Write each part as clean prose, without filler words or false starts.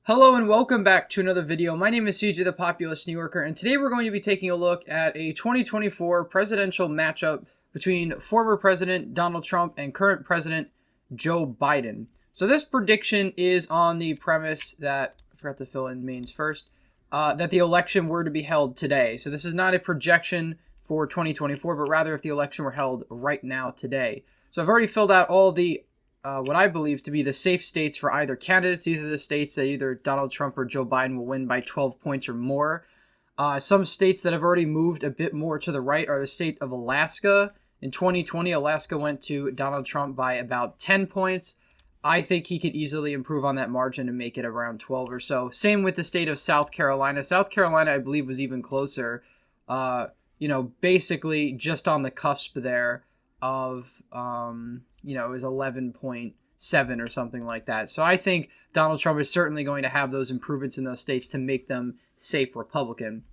Hello and welcome back to another video. My name is CJ the Populist New Yorker, and today we're going to be taking a look at a 2024 presidential matchup between former President Donald Trump and current President Joe Biden. So this prediction is on the premise that, I forgot to fill in Maine's first, that the election were to be held today. So this is not a projection for 2024, but rather if the election were held right now today. So I've already filled out all the what I believe to be the safe states for either candidates. These are the states that either Donald Trump or Joe Biden will win by 12 points or more. Some states that have already moved a bit more to the right are the state of Alaska. In 2020, Alaska went to Donald Trump by about 10 points. I think he could easily improve on that margin and make it around 12 or so. Same with the state of South Carolina. South Carolina, I believe, was even closer. Basically just on the cusp there of, it was 11.7 or something like that. So I think Donald Trump is certainly going to have those improvements in those states to make them safe Republican.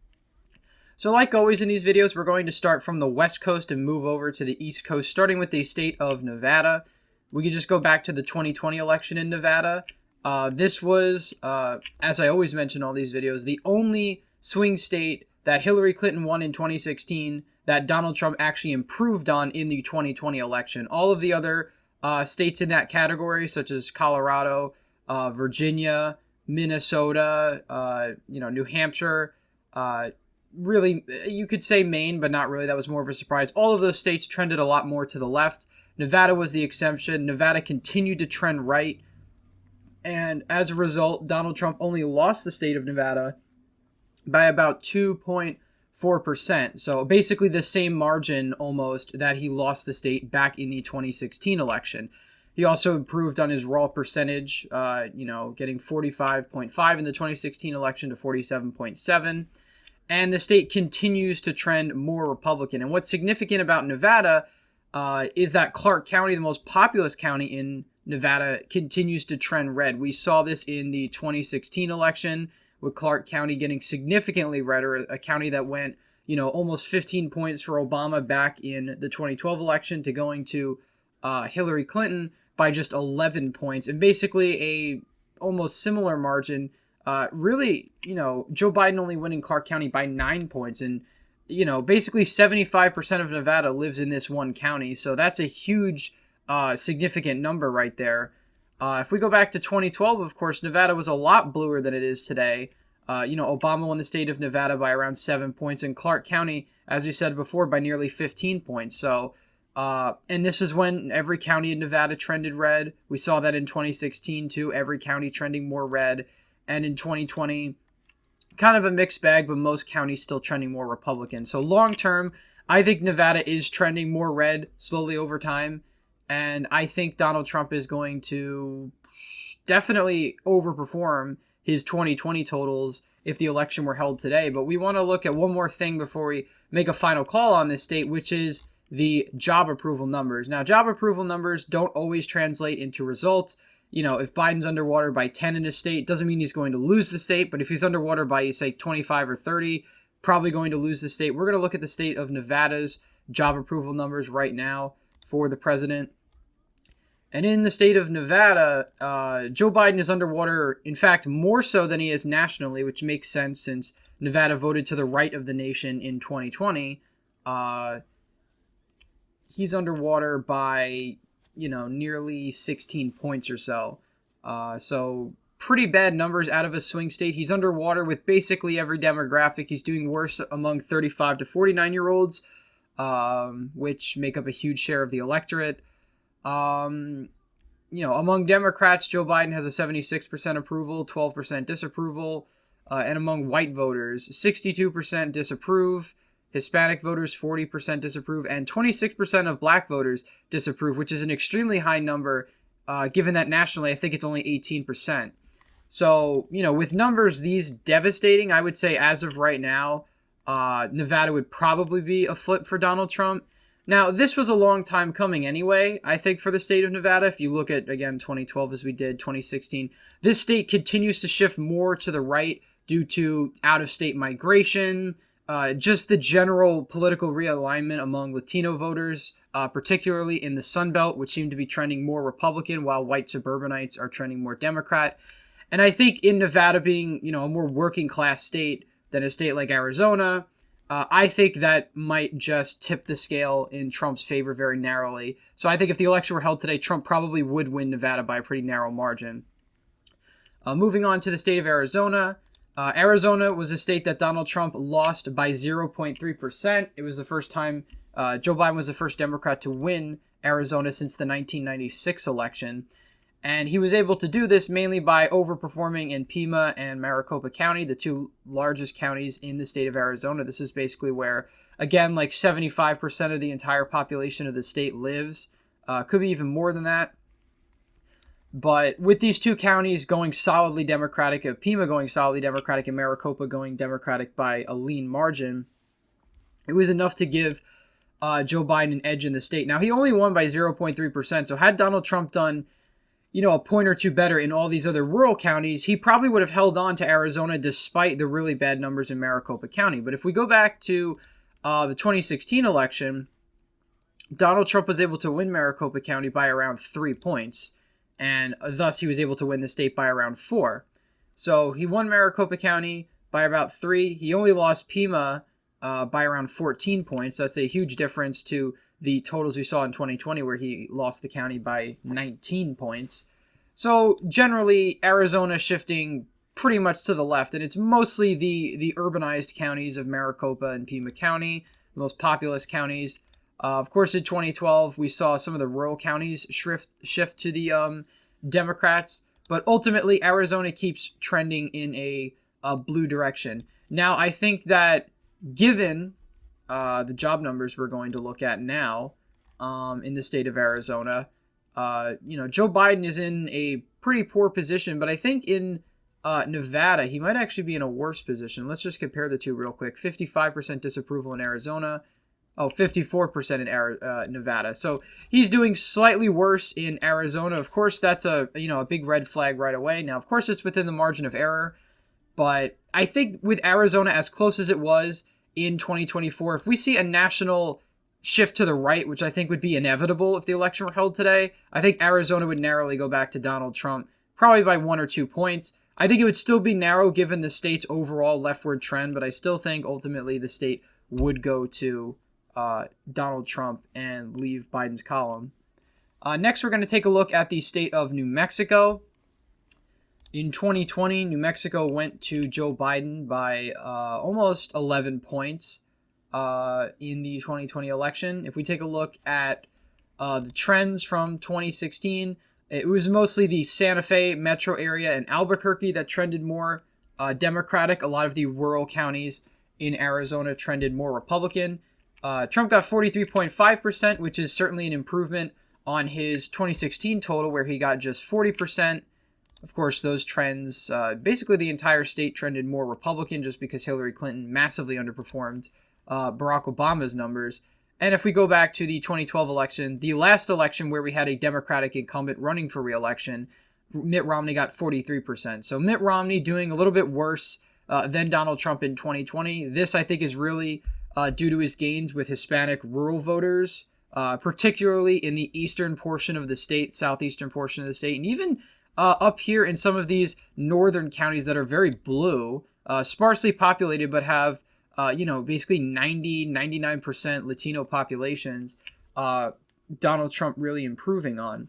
So like always in these videos, we're going to start from the West Coast and move over to the East Coast, starting with the state of Nevada. We could just go back to the 2020 election in Nevada. This was, as I always mention in all these videos, the only swing state that Hillary Clinton won in 2016 that Donald Trump actually improved on in the 2020 election. All of the other states in that category, such as Colorado, Virginia, Minnesota, New Hampshire, really, you could say Maine, but not really. That was more of a surprise. All of those states trended a lot more to the left. Nevada was the exception. Nevada continued to trend right. And as a result, Donald Trump only lost the state of Nevada by about 2.4%. So basically the same margin almost that he lost the state back in the 2016 election. He also improved on his raw percentage, getting 45.5 in the 2016 election to 47.7. And the state continues to trend more Republican. And what's significant about Nevada is that Clark County, the most populous county in Nevada, continues to trend red. We saw this in the 2016 election, with Clark County getting significantly redder, a county that went, almost 15 points for Obama back in the 2012 election to going to Hillary Clinton by just 11 points, and basically a almost similar margin. Joe Biden only winning Clark County by 9 points, and basically 75% of Nevada lives in this one county, so that's a huge, significant number right there. If we go back to 2012, of course, Nevada was a lot bluer than it is today. Obama won the state of Nevada by around 7 points, and Clark County, as we said before, by nearly 15 points. So, and this is when every county in Nevada trended red. We saw that in 2016 too, every county trending more red. And in 2020, kind of a mixed bag, but most counties still trending more Republican. So long term, I think Nevada is trending more red slowly over time. And I think Donald Trump is going to definitely overperform his 2020 totals if the election were held today. But we want to look at one more thing before we make a final call on this state, which is the job approval numbers. Now, job approval numbers don't always translate into results. If Biden's underwater by 10 in a state, doesn't mean he's going to lose the state. But if he's underwater by, say, 25 or 30, probably going to lose the state. We're going to look at the state of Nevada's job approval numbers right now for the president. And in the state of Nevada, Joe Biden is underwater, in fact, more so than he is nationally, which makes sense since Nevada voted to the right of the nation in 2020. He's underwater by, nearly 16 points or so. So pretty bad numbers out of a swing state. He's underwater with basically every demographic. He's doing worse among 35 to 49-year-olds, which make up a huge share of the electorate. Among Democrats, Joe Biden has a 76% approval, 12% disapproval, and among white voters, 62% disapprove, Hispanic voters, 40% disapprove, and 26% of black voters disapprove, which is an extremely high number, given that nationally, I think it's only 18%. So, with numbers these devastating, I would say as of right now, Nevada would probably be a flip for Donald Trump. Now, this was a long time coming anyway, I think, for the state of Nevada. If you look at, again, 2012 as we did, 2016, this state continues to shift more to the right due to out-of-state migration, just the general political realignment among Latino voters, particularly in the Sun Belt, which seem to be trending more Republican, while white suburbanites are trending more Democrat. And I think in Nevada being, a more working class state than a state like Arizona, I think that might just tip the scale in Trump's favor very narrowly. So I think if the election were held today, Trump probably would win Nevada by a pretty narrow margin. Moving on to the state of Arizona. Arizona was a state that Donald Trump lost by 0.3%. It was the first time Joe Biden was the first Democrat to win Arizona since the 1996 election. And he was able to do this mainly by overperforming in Pima and Maricopa County, the two largest counties in the state of Arizona. This is basically where, again, like 75% of the entire population of the state lives. Could be even more than that. But with these two counties going solidly Democratic, Pima going solidly Democratic, and Maricopa going Democratic by a lean margin, it was enough to give Joe Biden an edge in the state. Now, he only won by 0.3%, so had Donald Trump done a point or two better in all these other rural counties, he probably would have held on to Arizona despite the really bad numbers in Maricopa County. But if we go back to the 2016 election, Donald Trump was able to win Maricopa County by around 3 points, and thus he was able to win the state by around 4. So he won Maricopa County by about 3. He only lost Pima by around 14 points. That's a huge difference to the totals we saw in 2020 where he lost the county by 19 points. So generally, Arizona shifting pretty much to the left, and it's mostly the urbanized counties of Maricopa and Pima County, the most populous counties. Of course, in 2012, we saw some of the rural counties shift to the Democrats, but ultimately, Arizona keeps trending in a blue direction. Now, I think that given the job numbers we're going to look at now in the state of Arizona, Joe Biden is in a pretty poor position, but I think in Nevada, he might actually be in a worse position. Let's just compare the two real quick. 55% disapproval in Arizona. 54% in Nevada. So he's doing slightly worse in Arizona. Of course, that's a big red flag right away. Now, of course, it's within the margin of error, but I think with Arizona as close as it was in 2024, if we see a national shift to the right, which I think would be inevitable if the election were held today, I think Arizona would narrowly go back to Donald Trump, probably by 1 or 2 points. I think it would still be narrow given the state's overall leftward trend, but I still think ultimately the state would go to Donald Trump and leave Biden's column. Next, we're going to take a look at the state of New Mexico. In 2020, New Mexico went to Joe Biden by almost 11 points in the 2020 election. If we take a look at the trends from 2016, it was mostly the Santa Fe metro area and Albuquerque that trended more Democratic. A lot of the rural counties in Arizona trended more Republican. Trump got 43.5%, which is certainly an improvement on his 2016 total where he got just 40%. Of course, those trends, basically the entire state trended more Republican just because Hillary Clinton massively underperformed Barack Obama's numbers. And if we go back to the 2012 election, the last election where we had a Democratic incumbent running for re-election, Mitt Romney got 43%. So Mitt Romney doing a little bit worse than Donald Trump in 2020. This, I think, is really due to his gains with Hispanic rural voters, particularly in the eastern portion of the state, southeastern portion of the state, and even up here in some of these northern counties that are very blue, sparsely populated, but have, basically 99% Latino populations, Donald Trump really improving on.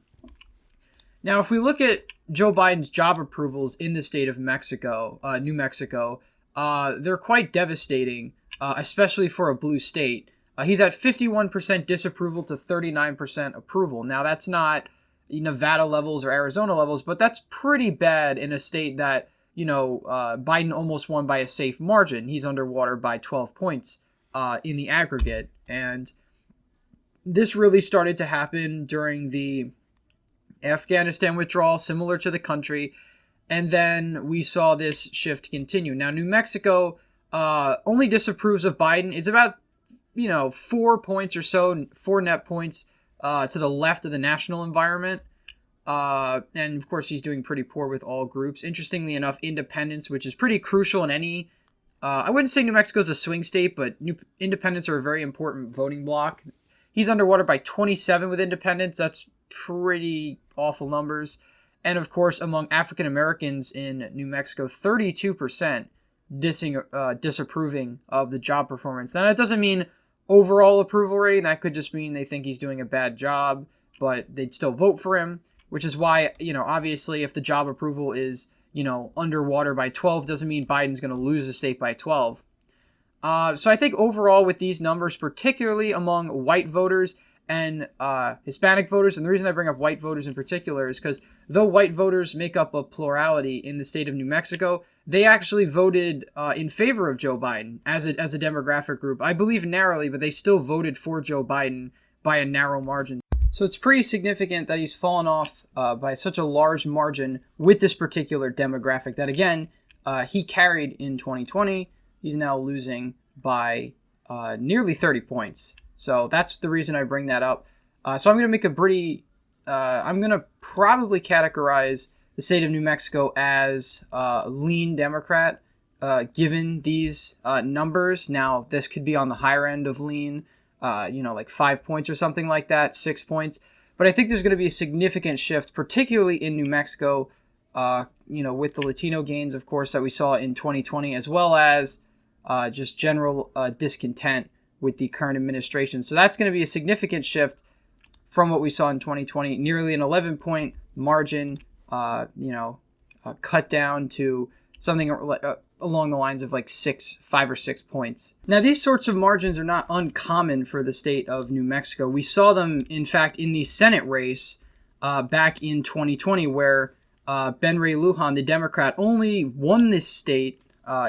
Now, if we look at Joe Biden's job approvals in the state of Mexico, New Mexico, they're quite devastating. Especially for a blue state. He's at 51% disapproval to 39% approval. Now, that's not Nevada levels or Arizona levels, but that's pretty bad in a state that, Biden almost won by a safe margin. He's underwater by 12 points in the aggregate. And this really started to happen during the Afghanistan withdrawal, similar to the country. And then we saw this shift continue. Now, New Mexico only disapproves of Biden is about, 4 points or so, 4 net points to the left of the national environment. And of course, he's doing pretty poor with all groups. Interestingly enough, independents, which is pretty crucial in any, I wouldn't say New Mexico's a swing state, but independents are a very important voting bloc. He's underwater by 27 with independents. That's pretty awful numbers. And of course, among African Americans in New Mexico, 32% disapproving of the job performance. Now, that doesn't mean overall approval rating. That could just mean they think he's doing a bad job, but they'd still vote for him, which is why, obviously if the job approval is, underwater by 12, doesn't mean Biden's going to lose the state by 12. So I think overall with these numbers, particularly among white voters and Hispanic voters, and the reason I bring up white voters in particular is because though white voters make up a plurality in the state of New Mexico, they actually voted in favor of Joe Biden as a demographic group. I believe narrowly, but they still voted for Joe Biden by a narrow margin. So it's pretty significant that he's fallen off by such a large margin with this particular demographic that, again, he carried in 2020. He's now losing by nearly 30 points. So that's the reason I bring that up. So I'm going to make I'm going to probably categorize the state of New Mexico as lean Democrat, given these numbers. Now, this could be on the higher end of lean, like 5 points or something like that, 6 points. But I think there's going to be a significant shift, particularly in New Mexico, with the Latino gains, of course, that we saw in 2020, as well as just general discontent with the current administration. So that's going to be a significant shift from what we saw in 2020, nearly an 11-point margin, cut down to something along the lines of like 5 or 6 points. Now, these sorts of margins are not uncommon for the state of New Mexico. We saw them, in fact, in the Senate race back in 2020, where Ben Ray Lujan, the Democrat, only won this state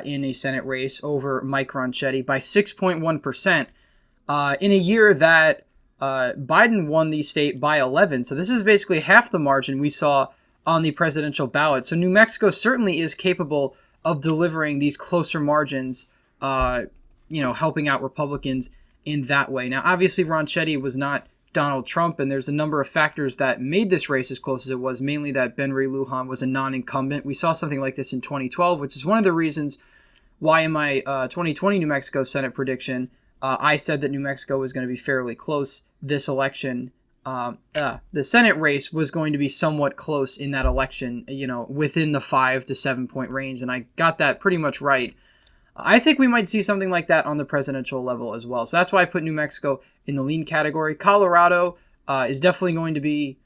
in a Senate race over Mike Ronchetti by 6.1% in a year that Biden won the state by 11. So this is basically half the margin we saw on the presidential ballot. So New Mexico certainly is capable of delivering these closer margins, helping out Republicans in that way. Now, obviously, Ronchetti was not Donald Trump, and there's a number of factors that made this race as close as it was, mainly that Ben Ray Lujan was a non-incumbent. We saw something like this in 2012, which is one of the reasons why in my 2020 New Mexico Senate prediction, I said that New Mexico was going to be fairly close this election. The Senate race was going to be somewhat close in that election, within the 5 to 7 point range, and I got that pretty much right. I think we might see something like that on the presidential level as well. So that's why I put New Mexico in the lean category. Colorado is definitely going to be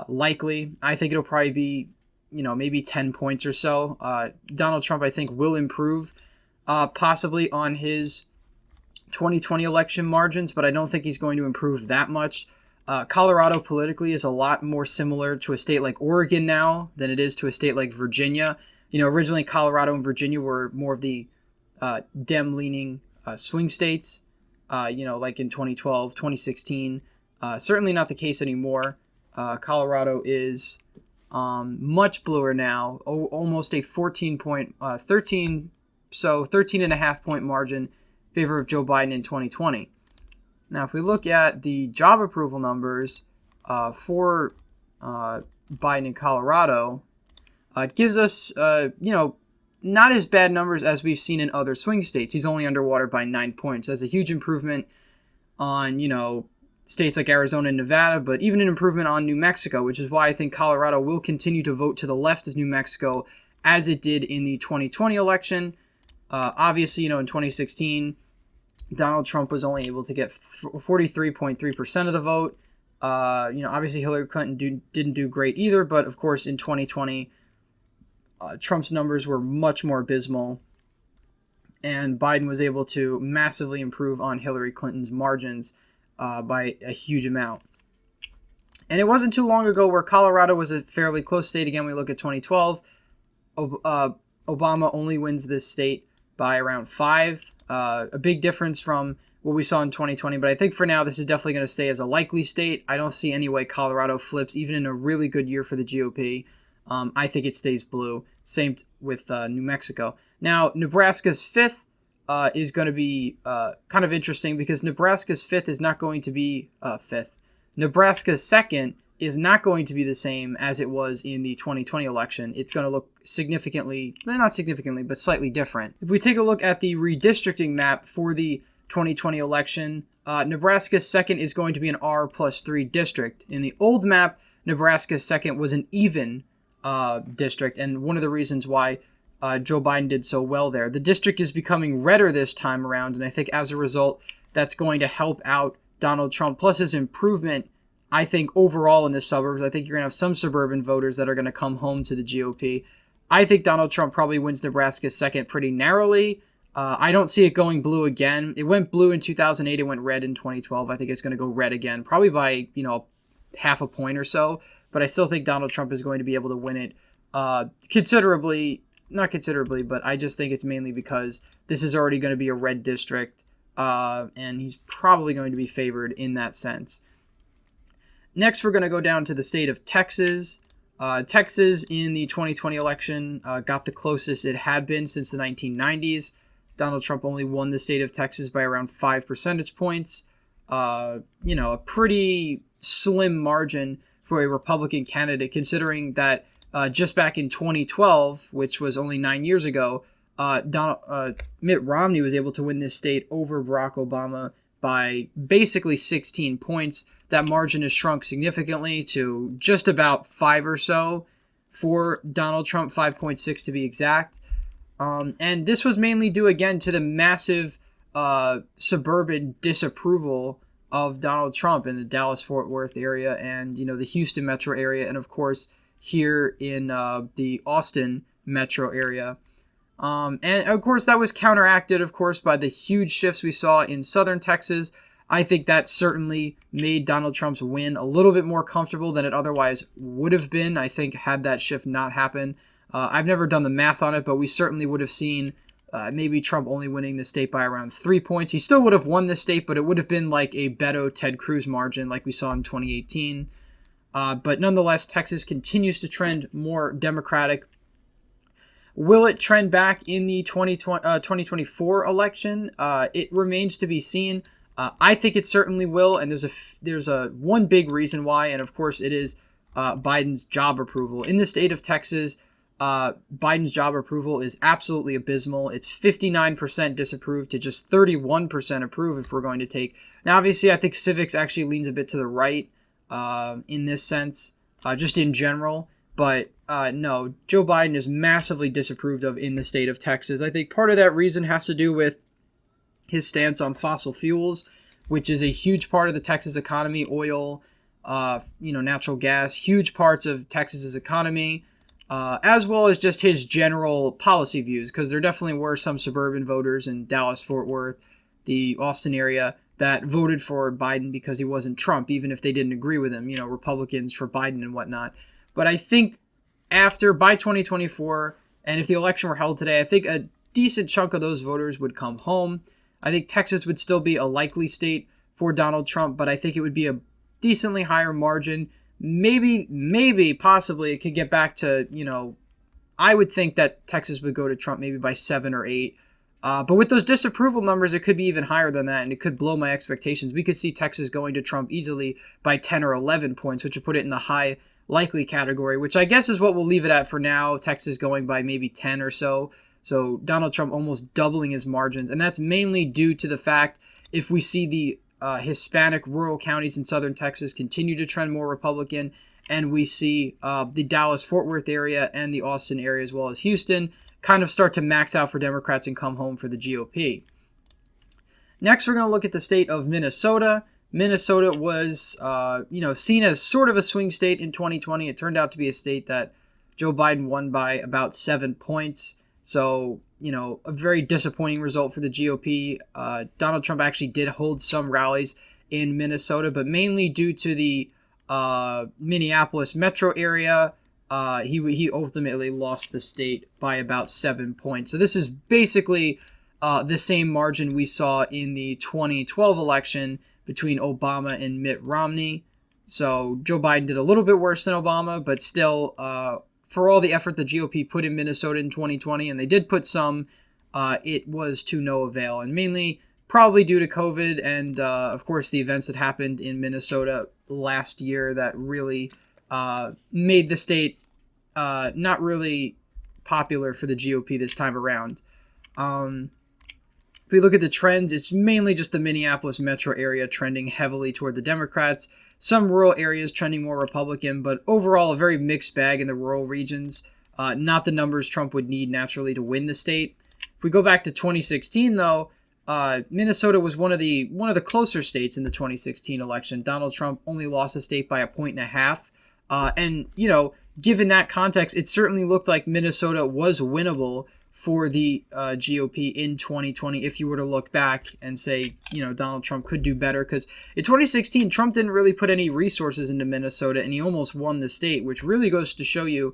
likely. I think it'll probably be, maybe 10 points or so. Donald Trump, I think, will improve possibly on his 2020 election margins, but I don't think he's going to improve that much. Colorado politically is a lot more similar to a state like Oregon now than it is to a state like Virginia. Originally Colorado and Virginia were more of the Dem-leaning swing states, like in 2012, 2016. Certainly not the case anymore. Colorado is much bluer now, almost a 13.5 point margin in favor of Joe Biden in 2020. Now, if we look at the job approval numbers for Biden in Colorado, it gives us, not as bad numbers as we've seen in other swing states. He's only underwater by 9 points. That's a huge improvement on, states like Arizona and Nevada, but even an improvement on New Mexico, which is why I think Colorado will continue to vote to the left of New Mexico as it did in the 2020 election. Obviously, in 2016, Donald Trump was only able to get 43.3% of the vote. Obviously Hillary Clinton didn't do great either, but of course in 2020, Trump's numbers were much more abysmal, and Biden was able to massively improve on Hillary Clinton's margins by a huge amount. And it wasn't too long ago where Colorado was a fairly close state. Again, we look at 2012. Obama only wins this state by around 5. A big difference from what we saw in 2020. But I think for now, this is definitely going to stay as a likely state. I don't see any way Colorado flips, even in a really good year for the GOP. I think it stays blue. Same with New Mexico. Now, Nebraska's 5th is going to be kind of interesting because Nebraska's 5th is not going to be 5th. Nebraska's 2nd is not going to be the same as it was in the 2020 election. It's going to look not significantly, but slightly different. If we take a look at the redistricting map for the 2020 election, Nebraska's 2nd is going to be an R+3 district. In the old map, Nebraska's 2nd was an even district, and one of the reasons why Joe Biden did so well there. The district is becoming redder this time around, and I think as a result, that's going to help out Donald Trump. Plus his improvement, I think, overall in the suburbs. I think you're going to have some suburban voters that are going to come home to the GOP. I think Donald Trump probably wins Nebraska second pretty narrowly. I don't see it going blue again. It went blue in 2008. It went red in 2012. I think it's going to go red again, probably by, half a point or so. But I still think Donald Trump is going to be able to win it considerably. Not considerably, but I just think it's mainly because this is already going to be a red district, and he's probably going to be favored in that sense. Next, we're going to go down to the state of Texas. Texas in the 2020 election got the closest it had been since the 1990s. Donald Trump only won the state of Texas by around 5 percentage points. A pretty slim margin for a Republican candidate, considering that just back in 2012, which was only 9 years ago, Mitt Romney was able to win this state over Barack Obama by basically 16 points. That margin has shrunk significantly to just about 5 or so for Donald Trump, 5.6 to be exact. And this was mainly due, again, to the massive suburban disapproval of Donald Trump in the Dallas-Fort Worth area and, the Houston metro area, and, of course, here in the Austin metro area. And, of course, that was counteracted, of course, by the huge shifts we saw in southern Texas. I think that certainly made Donald Trump's win a little bit more comfortable than it otherwise would have been, I think, had that shift not happened. I've never done the math on it, but we certainly would have seen maybe Trump only winning the state by around 3 points. He still would have won the state, but it would have been like a Beto-Ted Cruz margin like we saw in 2018. But nonetheless, Texas continues to trend more Democratic. Will it trend back in the 2024 election? It remains to be seen. I think it certainly will, and there's a one big reason why, and of course it is Biden's job approval. In the state of Texas, Biden's job approval is absolutely abysmal. It's 59% disapprove to just 31% approve if we're going to take. Now, obviously, I think civics actually leans a bit to the right in this sense, just in general. But no, Joe Biden is massively disapproved of in the state of Texas. I think part of that reason has to do with his stance on fossil fuels, which is a huge part of the Texas economy. Oil, natural gas, huge parts of Texas's economy. As well as just his general policy views, because there definitely were some suburban voters in Dallas-Fort Worth, the Austin area, that voted for Biden because he wasn't Trump, even if they didn't agree with him, Republicans for Biden and whatnot. But I think by 2024, and if the election were held today, I think a decent chunk of those voters would come home. I think Texas would still be a likely state for Donald Trump, but I think it would be a decently higher margin. Maybe, possibly it could get back to, I would think that Texas would go to Trump maybe by 7 or 8. But with those disapproval numbers, it could be even higher than that, and it could blow my expectations. We could see Texas going to Trump easily by 10 or 11 points, which would put it in the high likely category, which I guess is what we'll leave it at for now. Texas going by maybe 10 or so. So Donald Trump almost doubling his margins. And that's mainly due to the fact if we see the Hispanic rural counties in southern Texas continue to trend more Republican, and we see the Dallas-Fort Worth area and the Austin area as well as Houston kind of start to max out for Democrats and come home for the GOP. Next, we're going to look at the state of Minnesota. Minnesota was, seen as sort of a swing state in 2020. It turned out to be a state that Joe Biden won by about 7 points. So, a very disappointing result for the GOP. Donald Trump actually did hold some rallies in Minnesota, but mainly due to the Minneapolis metro area, he ultimately lost the state by about 7 points. So this is basically the same margin we saw in the 2012 election between Obama and Mitt Romney. So Joe Biden did a little bit worse than Obama, but still, for all the effort the GOP put in Minnesota in 2020, and they did put some, it was to no avail, and mainly probably due to COVID and, of course, the events that happened in Minnesota last year that really made the state not really popular for the GOP this time around. If we look at the trends, it's mainly just the Minneapolis metro area trending heavily toward the Democrats. Some rural areas trending more Republican, but overall a very mixed bag in the rural regions. Not the numbers Trump would need naturally to win the state. If we go back to 2016, though, Minnesota was one of the closer states in the 2016 election. Donald Trump only lost the state by 1.5 points. And, given that context, it certainly looked like Minnesota was winnable for the GOP in 2020 if you were to look back and say, Donald Trump could do better. Because in 2016, Trump didn't really put any resources into Minnesota, and he almost won the state, which really goes to show you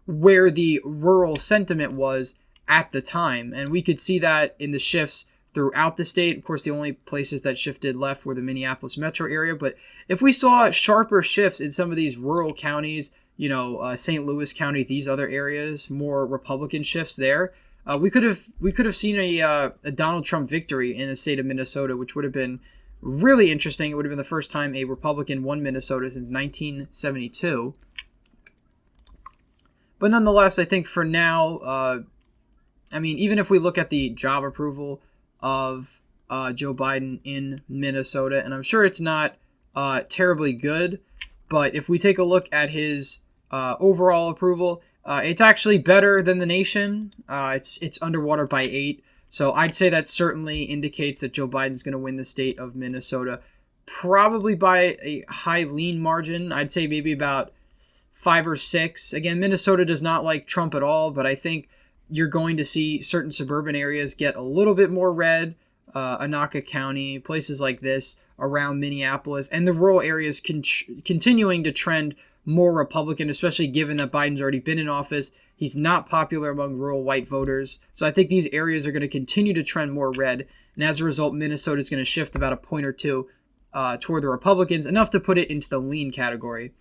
where the rural sentiment was at the time. And we could see that in the shifts throughout the state. Of course, the only places that shifted left were the Minneapolis metro area. But if we saw sharper shifts in some of these rural counties, St. Louis County, these other areas, more Republican shifts there, we could have seen a Donald Trump victory in the state of Minnesota, which would have been really interesting. It would have been the first time a Republican won Minnesota since 1972. But nonetheless, I think for now, even if we look at the job approval of Joe Biden in Minnesota, and I'm sure it's not terribly good, but if we take a look at his overall approval, it's actually better than the nation. It's underwater by 8. So I'd say that certainly indicates that Joe Biden's going to win the state of Minnesota, probably by a high lean margin. I'd say maybe about 5 or 6. Again, Minnesota does not like Trump at all, but I think you're going to see certain suburban areas get a little bit more red. Anoka County, places like this around Minneapolis, and the rural areas continuing to trend more Republican, especially given that Biden's already been in office. He's not popular among rural white voters. So I think these areas are going to continue to trend more red. And as a result, Minnesota is going to shift about a point or two toward the Republicans, enough to put it into the lean category.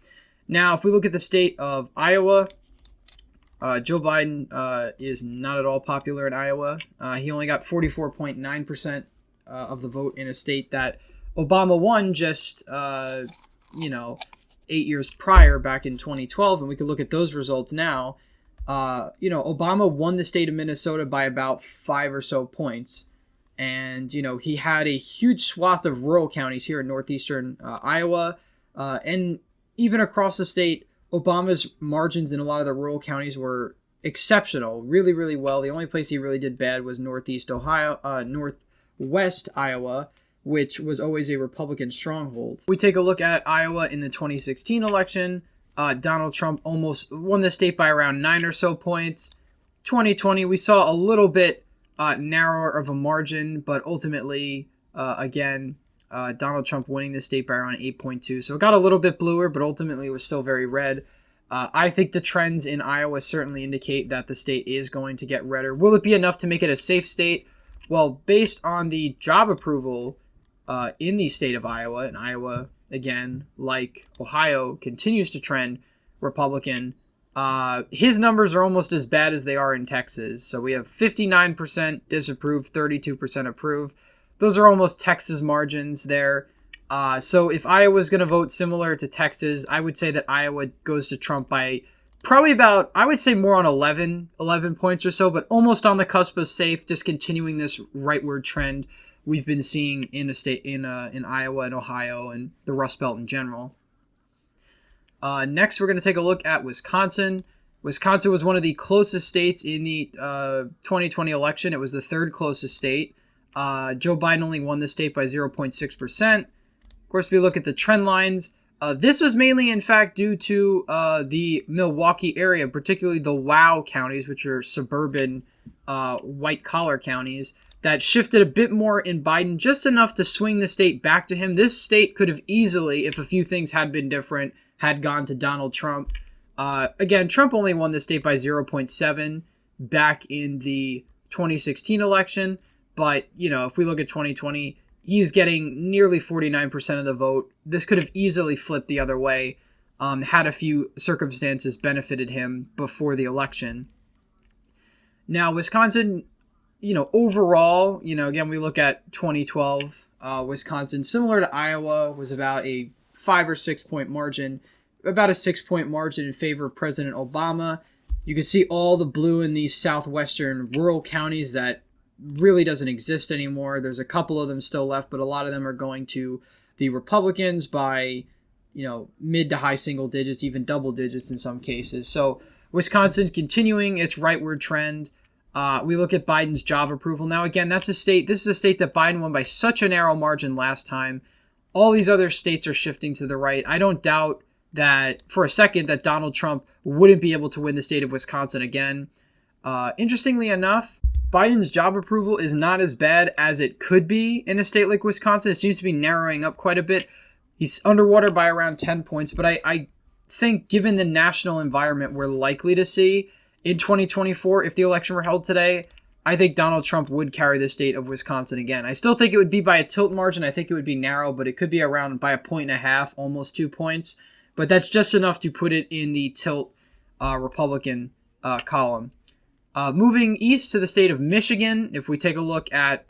Now, if we look at the state of Iowa, Joe Biden is not at all popular in Iowa. He only got 44.9% of the vote in a state that Obama won just, 8 years prior, back in 2012. And we could look at those results now. Obama won the state of Minnesota by about 5 or so points. And, he had a huge swath of rural counties here in northeastern Iowa. And even across the state, Obama's margins in a lot of the rural counties were exceptional, really, really well. The only place he really did bad was northwest Iowa, which was always a Republican stronghold. We take a look at Iowa in the 2016 election. Donald Trump almost won the state by around 9 or so points. 2020, we saw a little bit narrower of a margin, but ultimately, Donald Trump winning the state by around 8.2. So it got a little bit bluer, but ultimately it was still very red. I think the trends in Iowa certainly indicate that the state is going to get redder. Will it be enough to make it a safe state? Well, based on the job approval in the state of Iowa, and Iowa, again, like Ohio, continues to trend Republican, his numbers are almost as bad as they are in Texas. So we have 59% disapprove, 32% approve. Those are almost Texas margins there. So if Iowa's going to vote similar to Texas, I would say that Iowa goes to Trump by probably about, I would say more on 11 points or so, but almost on the cusp of safe, just continuing this rightward trend we've been seeing in the state, in Iowa and Ohio and the Rust Belt in general. Next, we're going to take a look at Wisconsin. Wisconsin was one of the closest states in the 2020 election. It was the third closest state. Joe Biden only won the state by 0.6%. Of course, we look at the trend lines. This was mainly, in fact, due to the Milwaukee area, particularly the WOW counties, which are suburban white-collar counties, that shifted a bit more in Biden, just enough to swing the state back to him. This state could have easily, if a few things had been different, had gone to Donald Trump. Again, Trump only won the state by 0.7 back in the 2016 election. But, if we look at 2020, he's getting nearly 49% of the vote. This could have easily flipped the other way had a few circumstances benefited him before the election. Now, Wisconsin, overall, again, we look at 2012, Wisconsin, similar to Iowa, was about a 5 or 6 point margin, about a 6 point margin in favor of President Obama. You can see all the blue in these southwestern rural counties that really doesn't exist anymore. There's a couple of them still left, but a lot of them are going to the Republicans by, mid to high single digits, even double digits in some cases. So Wisconsin continuing its rightward trend. We look at Biden's job approval. Now, again, this is a state that Biden won by such a narrow margin last time. All these other states are shifting to the right. I don't doubt that for a second that Donald Trump wouldn't be able to win the state of Wisconsin again. Interestingly enough, Biden's job approval is not as bad as it could be in a state like Wisconsin. It seems to be narrowing up quite a bit. He's underwater by around 10 points, but I think given the national environment we're likely to see in 2024, if the election were held today, I think Donald Trump would carry the state of Wisconsin again. I still think it would be by a tilt margin. I think it would be narrow, but it could be around by 1.5 points, almost 2 points. But that's just enough to put it in the tilt Republican column. Moving east to the state of Michigan, if we take a look at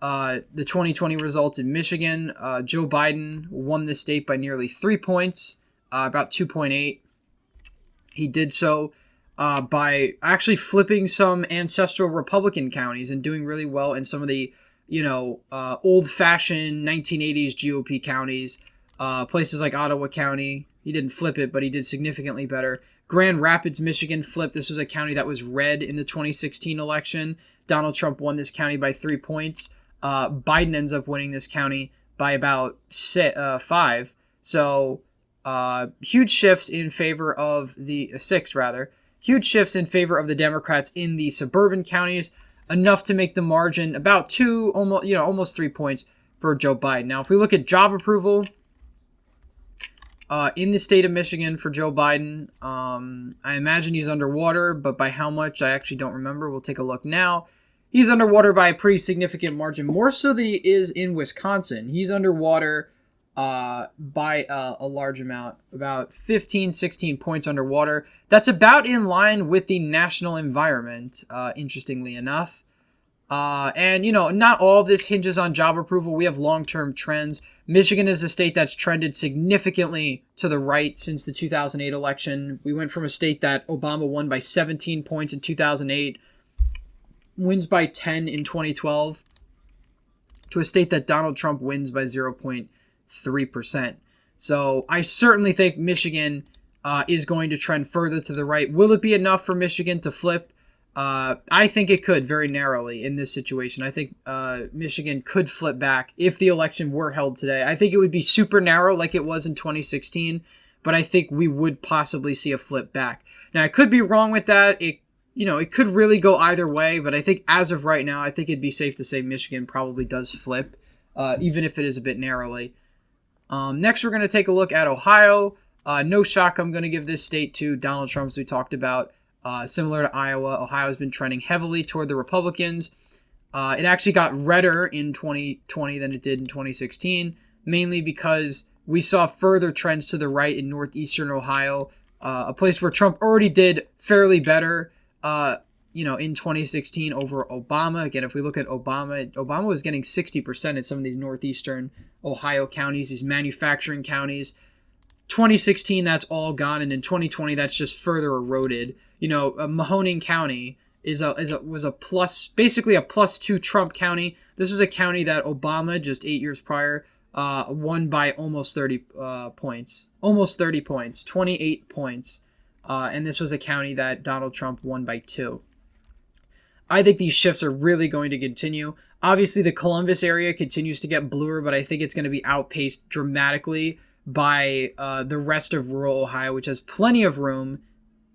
the 2020 results in Michigan, Joe Biden won the state by nearly 3 points, about 2.8. He did so by actually flipping some ancestral Republican counties and doing really well in some of the, old-fashioned 1980s GOP counties, places like Ottawa County. He didn't flip it, but he did significantly better. Grand Rapids, Michigan flipped. This was a county that was red in the 2016 election. Donald Trump won this county by 3 points. Biden ends up winning this county by about 5. So huge shifts in favor of the 6, rather. Huge shifts in favor of the Democrats in the suburban counties, enough to make the margin about 2, almost 3 points for Joe Biden. Now, if we look at job approval in the state of Michigan for Joe Biden, I imagine he's underwater, but by how much, I actually don't remember. We'll take a look now. He's underwater by a pretty significant margin, more so than he is in Wisconsin. He's underwater by a large amount, about 15, 16 points underwater. That's about in line with the national environment, interestingly enough. And, not all of this hinges on job approval. We have long-term trends. Michigan is a state that's trended significantly to the right since the 2008 election. We went from a state that Obama won by 17 points in 2008, wins by 10 in 2012, to a state that Donald Trump wins by 0.3%. So I certainly think Michigan is going to trend further to the right. Will it be enough for Michigan to flip? I think it could very narrowly in this situation. I think Michigan could flip back if the election were held today. I think it would be super narrow like it was in 2016, but I think we would possibly see a flip back. Now, I could be wrong with that. It could really go either way, but I think as of right now, I think it'd be safe to say Michigan probably does flip, even if it is a bit narrowly. Next, we're going to take a look at Ohio. No shock, I'm going to give this state to Donald Trump, as we talked about. Similar to Iowa, Ohio has been trending heavily toward the Republicans. It actually got redder in 2020 than it did in 2016, mainly because we saw further trends to the right in northeastern Ohio, a place where Trump already did fairly better, in 2016 over Obama. Again, if we look at Obama was getting 60% in some of these northeastern Ohio counties, these manufacturing counties. 2016, that's all gone, and in 2020, that's just further eroded. Mahoning County was basically a plus 2 Trump county. This was a county that Obama, just 8 years prior, won by almost 30 points. Almost 30 points, 28 points. And this was a county that Donald Trump won by 2. I think these shifts are really going to continue. Obviously, the Columbus area continues to get bluer, but I think it's going to be outpaced dramatically by the rest of rural Ohio, which has plenty of room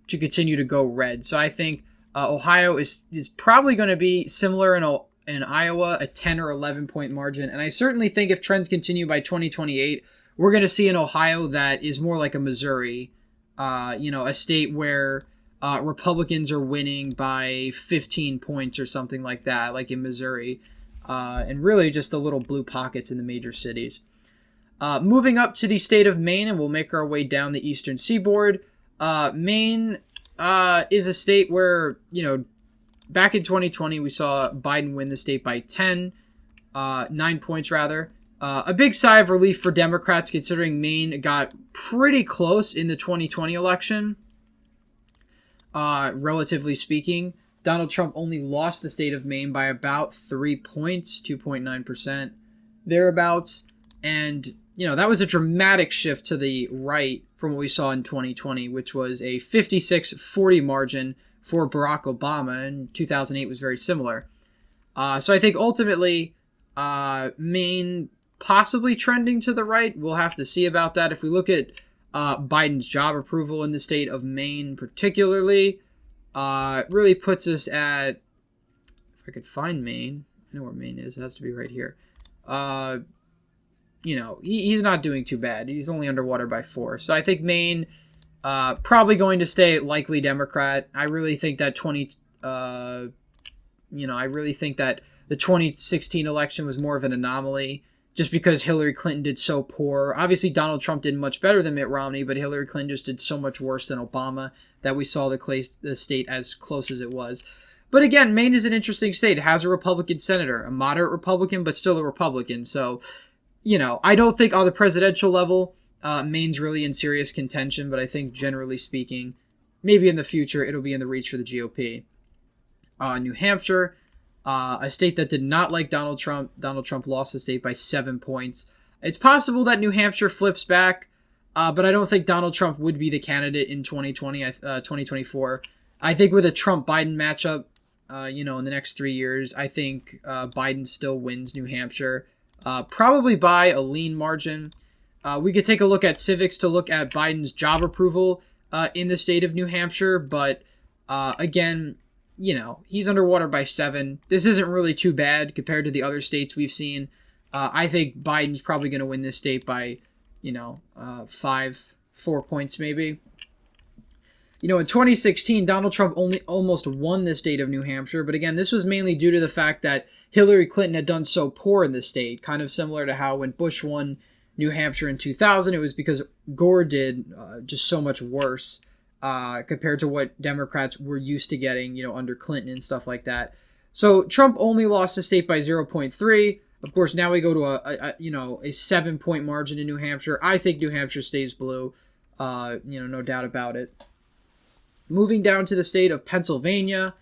to continue to go red. So I think Ohio is probably going to be similar in Iowa, a 10 or 11 point margin. And I certainly think if trends continue by 2028, we're going to see an Ohio that is more like a Missouri, a state where Republicans are winning by 15 points or something like that, like in Missouri, and really just the little blue pockets in the major cities. Moving up to the state of Maine, and we'll make our way down the eastern seaboard. Maine is a state where, back in 2020, we saw Biden win the state by 9 points rather. A big sigh of relief for Democrats, considering Maine got pretty close in the 2020 election, relatively speaking. Donald Trump only lost the state of Maine by about 3 points, 2.9%, thereabouts. And, that was a dramatic shift to the right from what we saw in 2020, which was a 56-40 margin for Barack Obama, and 2008 was very similar. So I think ultimately, Maine possibly trending to the right. We'll have to see about that. If we look at Biden's job approval in the state of Maine particularly, it really puts us at, if I could find Maine, I know where Maine is, it has to be right here. He's not doing too bad. He's only underwater by 4. So I think Maine probably going to stay likely Democrat. I really think that I really think that the 2016 election was more of an anomaly just because Hillary Clinton did so poor. Obviously, Donald Trump did much better than Mitt Romney, but Hillary Clinton just did so much worse than Obama that we saw the state as close as it was. But again, Maine is an interesting state. It has a Republican senator, a moderate Republican, but still a Republican. So, I don't think on the presidential level, Maine's really in serious contention, but I think generally speaking, maybe in the future, it'll be in the reach for the GOP. New Hampshire, a state that did not like Donald Trump. Donald Trump lost the state by 7 points. It's possible that New Hampshire flips back, but I don't think Donald Trump would be the candidate in 2024. I think with a Trump-Biden matchup, in the next 3 years, I think Biden still wins New Hampshire, probably by a lean margin. We could take a look at civics to look at Biden's job approval in the state of New Hampshire, but again, he's underwater by 7. This isn't really too bad compared to the other states we've seen. I think Biden's probably going to win this state by, 4 points maybe. In 2016, Donald Trump only almost won the state of New Hampshire, but again, this was mainly due to the fact that Hillary Clinton had done so poor in the state, kind of similar to how when Bush won New Hampshire in 2000, it was because Gore did just so much worse compared to what Democrats were used to getting, under Clinton and stuff like that. So Trump only lost the state by 0.3. Of course, now we go to a 7-point margin in New Hampshire. I think New Hampshire stays blue, no doubt about it. Moving down to the state of Pennsylvania,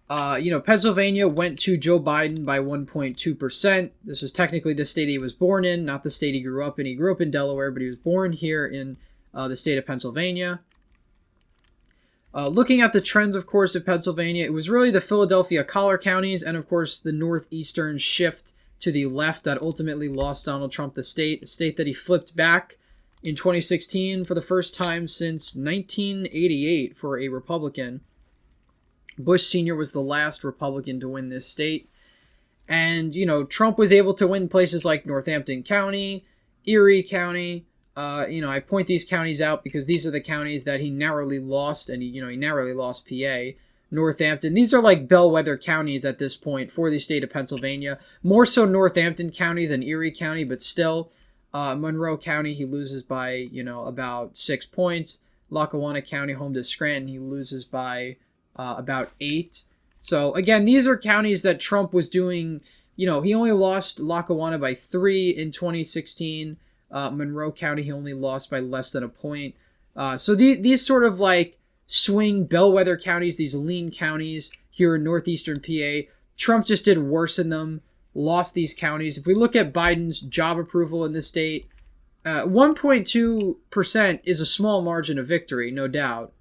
Pennsylvania went to Joe Biden by 1.2%. This was technically the state he was born in, not the state he grew up in. He grew up in Delaware, but he was born here in the state of Pennsylvania. Looking at the trends, of course, of Pennsylvania, it was really the Philadelphia collar counties and, of course, the northeastern shift to the left that ultimately lost Donald Trump the state, a state that he flipped back in 2016 for the first time since 1988 for a Republican. Bush Sr. was the last Republican to win this state. And, Trump was able to win places like Northampton County, Erie County. I point these counties out because these are the counties that he narrowly lost, and he narrowly lost PA. Northampton. These are like bellwether counties at this point for the state of Pennsylvania. More so Northampton County than Erie County, but still. Monroe County, he loses by, about 6 points. Lackawanna County, home to Scranton, he loses by about 8. So, again, these are counties that Trump was doing, he only lost Lackawanna by 3 in 2016. Monroe County, he only lost by less than a point. So these sort of like swing bellwether counties, these lean counties here in northeastern PA, Trump just did worse in them. Lost these counties. If we look at Biden's job approval in this state, 1.2% is a small margin of victory, no doubt,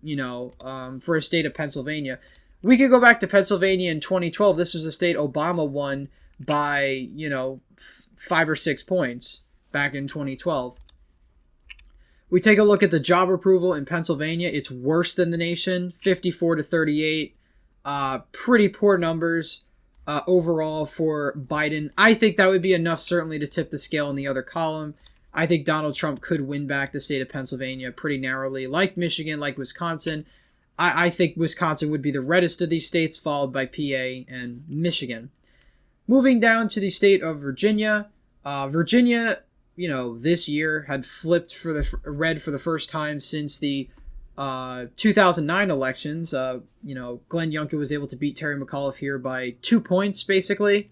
for a state of Pennsylvania. We could go back to Pennsylvania in 2012. This was a state Obama won by, 5 or 6 points back in 2012. We take a look at the job approval in Pennsylvania. It's worse than the nation, 54-38. Pretty poor numbers. Overall for Biden. I think that would be enough certainly to tip the scale in the other column. I think Donald Trump could win back the state of Pennsylvania pretty narrowly, like Michigan, like Wisconsin. I think Wisconsin would be the reddest of these states, followed by PA and Michigan. Moving down to the state of Virginia. Virginia, this year had flipped for the red for the first time since the 2009 elections. Glenn Youngkin was able to beat Terry McAuliffe here by 2 points, basically,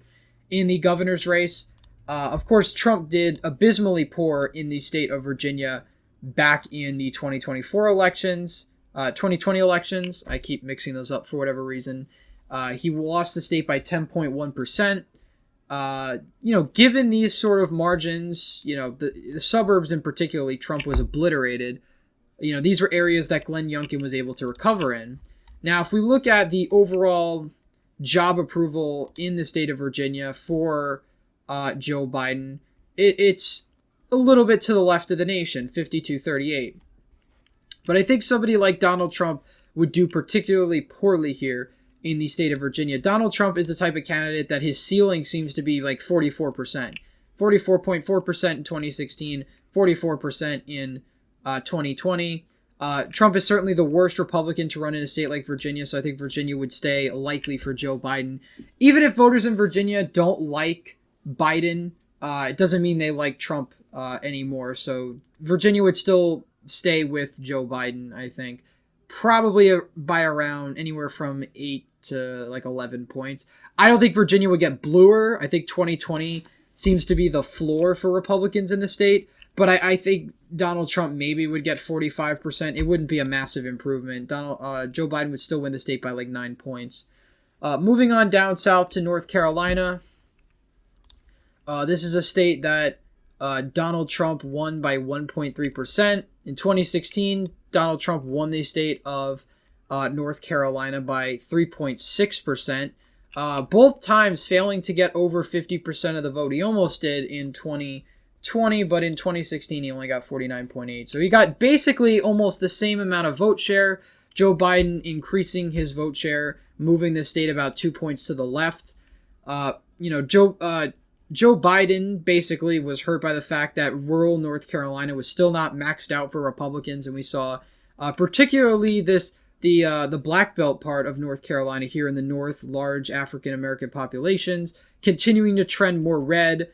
in the governor's race. Of course, Trump did abysmally poor in the state of Virginia back in the 2020 elections. I keep mixing those up for whatever reason. He lost the state by 10.1%. Given these sort of margins, the suburbs in particularly, Trump was obliterated. These were areas that Glenn Youngkin was able to recover in. Now, if we look at the overall job approval in the state of Virginia for Joe Biden, it's a little bit to the left of the nation, 52-38. But I think somebody like Donald Trump would do particularly poorly here in the state of Virginia. Donald Trump is the type of candidate that his ceiling seems to be like 44%. 44.4% in 2016, 44% in 2020. Trump is certainly the worst Republican to run in a state like Virginia, so I think Virginia would stay likely for Joe Biden. Even if voters in Virginia don't like Biden, it doesn't mean they like Trump anymore. So Virginia would still stay with Joe Biden, I think. Probably by around anywhere from 8 to like 11 points. I don't think Virginia would get bluer. I think 2020 seems to be the floor for Republicans in the state. But I think Donald Trump maybe would get 45%. It wouldn't be a massive improvement. Joe Biden would still win the state by like 9 points. Moving on down south to North Carolina. This is a state that Donald Trump won by 1.3%. In 2016, Donald Trump won the state of North Carolina by 3.6%. Both times failing to get over 50% of the vote. He almost did in 2020, but in 2016 he only got 49.8. So he got basically almost the same amount of vote share. Joe Biden increasing his vote share, moving the state about 2 points to the left. Joe Biden basically was hurt by the fact that rural North Carolina was still not maxed out for Republicans, and we saw particularly the Black Belt part of North Carolina here in the north, large African American populations, continuing to trend more red.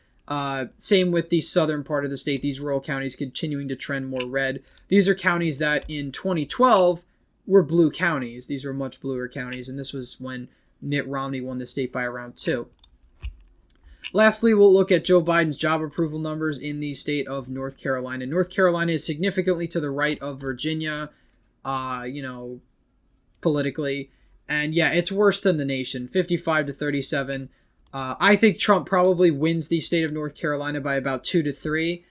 Same with the southern part of the state, these rural counties continuing to trend more red. These are counties that in 2012 were blue counties. These were much bluer counties, and this was when Mitt Romney won the state by around 2. Lastly, we'll look at Joe Biden's job approval numbers in the state of North Carolina. North Carolina is significantly to the right of Virginia, politically. And yeah, it's worse than the nation, 55-37. I think Trump probably wins the state of North Carolina by about 2-3.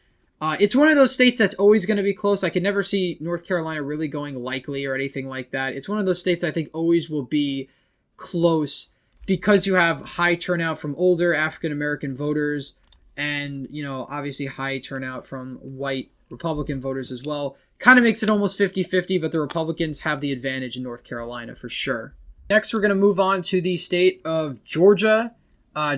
It's one of those states that's always going to be close. I can never see North Carolina really going likely or anything like that. It's one of those states I think always will be close, because you have high turnout from older African-American voters and, obviously high turnout from white Republican voters as well. Kind of makes it almost 50-50, but the Republicans have the advantage in North Carolina for sure. Next, we're going to move on to the state of Georgia.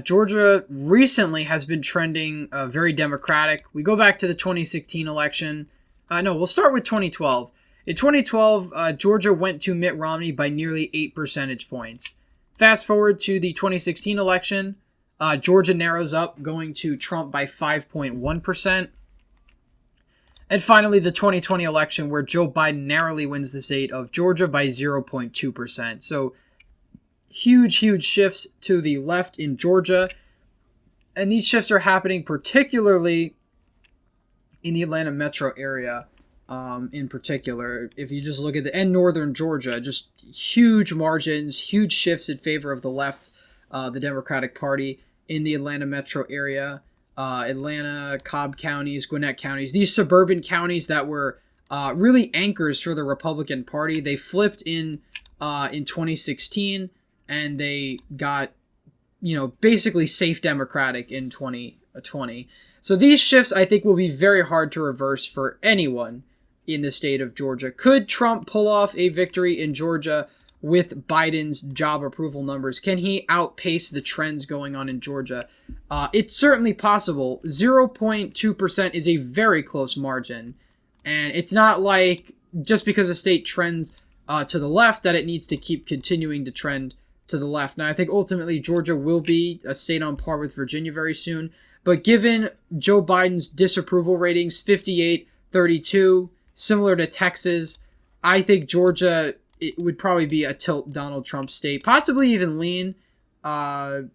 Georgia recently has been trending very Democratic. We go back to the 2016 election. We'll start with 2012. In 2012, Georgia went to Mitt Romney by nearly 8 percentage points. Fast forward to the 2016 election, Georgia narrows up, going to Trump by 5.1%. And finally, the 2020 election, where Joe Biden narrowly wins the state of Georgia by 0.2%. So huge shifts to the left in Georgia. And these shifts are happening particularly in the Atlanta metro area. In particular, if you just look at and northern Georgia, just huge margins, huge shifts in favor of the left, the Democratic Party in the Atlanta metro area, Atlanta, Cobb counties, Gwinnett counties, these suburban counties that were really anchors for the Republican Party. They flipped in 2016, and they got, basically safe Democratic in 2020. So these shifts, I think, will be very hard to reverse for anyone in the state of Georgia. Could Trump pull off a victory in Georgia with Biden's job approval numbers? Can he outpace the trends going on in Georgia? It's certainly possible. 0.2% is a very close margin. And it's not like just because a state trends to the left that it needs to keep continuing to trend to the left. Now, I think ultimately Georgia will be a state on par with Virginia very soon. But given Joe Biden's disapproval ratings, 58-32, similar to Texas, I think Georgia, it would probably be a tilt Donald Trump state, possibly even lean. We'll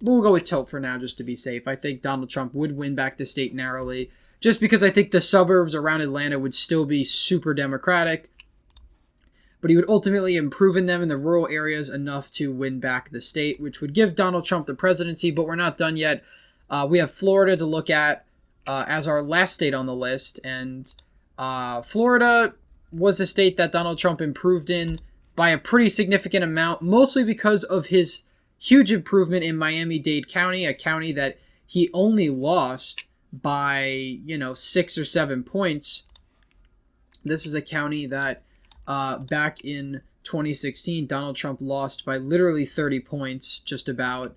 go with tilt for now just to be safe. I think Donald Trump would win back the state narrowly, just because I think the suburbs around Atlanta would still be super Democratic. but he would ultimately improve in them in the rural areas enough to win back the state, which would give Donald Trump the presidency. But we're not done yet. We have Florida to look at as our last state on the list. And Florida was a state that Donald Trump improved in by a pretty significant amount, mostly because of his huge improvement in Miami-Dade County, a county that he only lost by, 6 or 7 points. This is a county that back in 2016, Donald Trump lost by literally 30 points, just about.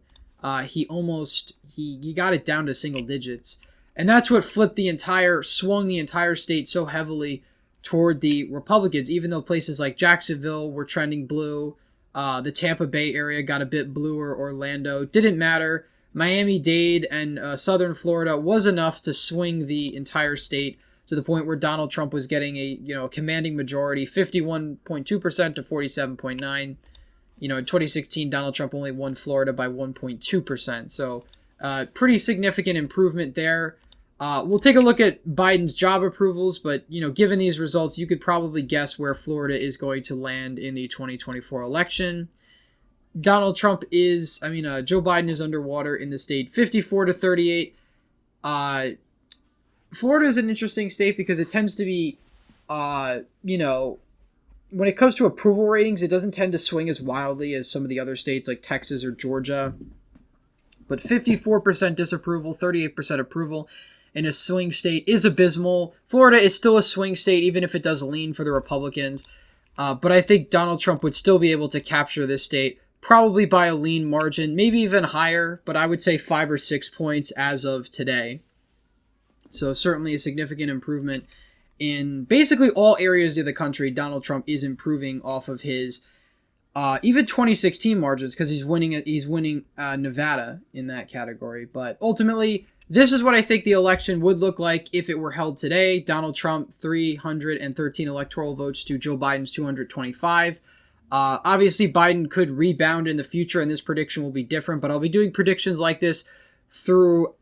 He got it down to single digits. And that's what swung the entire state so heavily toward the Republicans, even though places like Jacksonville were trending blue. The Tampa Bay area got a bit bluer. Orlando didn't matter. Miami-Dade and southern Florida was enough to swing the entire state to the point where Donald Trump was getting a commanding majority, 51.2% to 47.9%. In 2016, Donald Trump only won Florida by 1.2%. So pretty significant improvement there. We'll take a look at Biden's job approvals, but, given these results, you could probably guess where Florida is going to land in the 2024 election. Joe Biden is underwater in the state, 54 to 38. Florida is an interesting state because it tends to be, when it comes to approval ratings, it doesn't tend to swing as wildly as some of the other states like Texas or Georgia. But 54% disapproval, 38% approval in a swing state is abysmal. Florida is still a swing state, even if it does lean for the Republicans. But I think Donald Trump would still be able to capture this state, probably by a lean margin, maybe even higher, but I would say 5 or 6 points as of today. So certainly a significant improvement in basically all areas of the country. Donald Trump is improving off of his even 2016 margins, because he's winning Nevada in that category. But ultimately, this is what I think the election would look like if it were held today. Donald Trump, 313 electoral votes to Joe Biden's 225. Obviously, Biden could rebound in the future, and this prediction will be different. But I'll be doing predictions like this throughout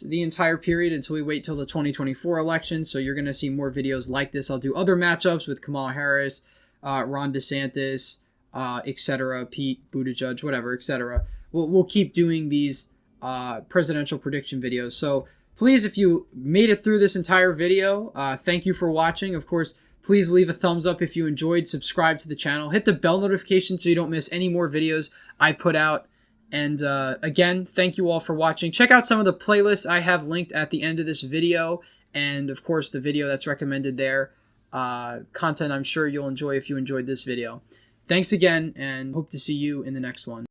the entire period until we wait till the 2024 election. So you're going to see more videos like this. I'll do other matchups with Kamala Harris, Ron DeSantis, etc., Pete Buttigieg, whatever, etc. We'll keep doing these presidential prediction videos. So please, if you made it through this entire video, thank you for watching. Of course, please leave a thumbs up if you enjoyed. Subscribe to the channel. Hit the bell notification so you don't miss any more videos I put out. And again, thank you all for watching. Check out some of the playlists I have linked at the end of this video. And of course, the video that's recommended there. Content I'm sure you'll enjoy if you enjoyed this video. Thanks again, and hope to see you in the next one.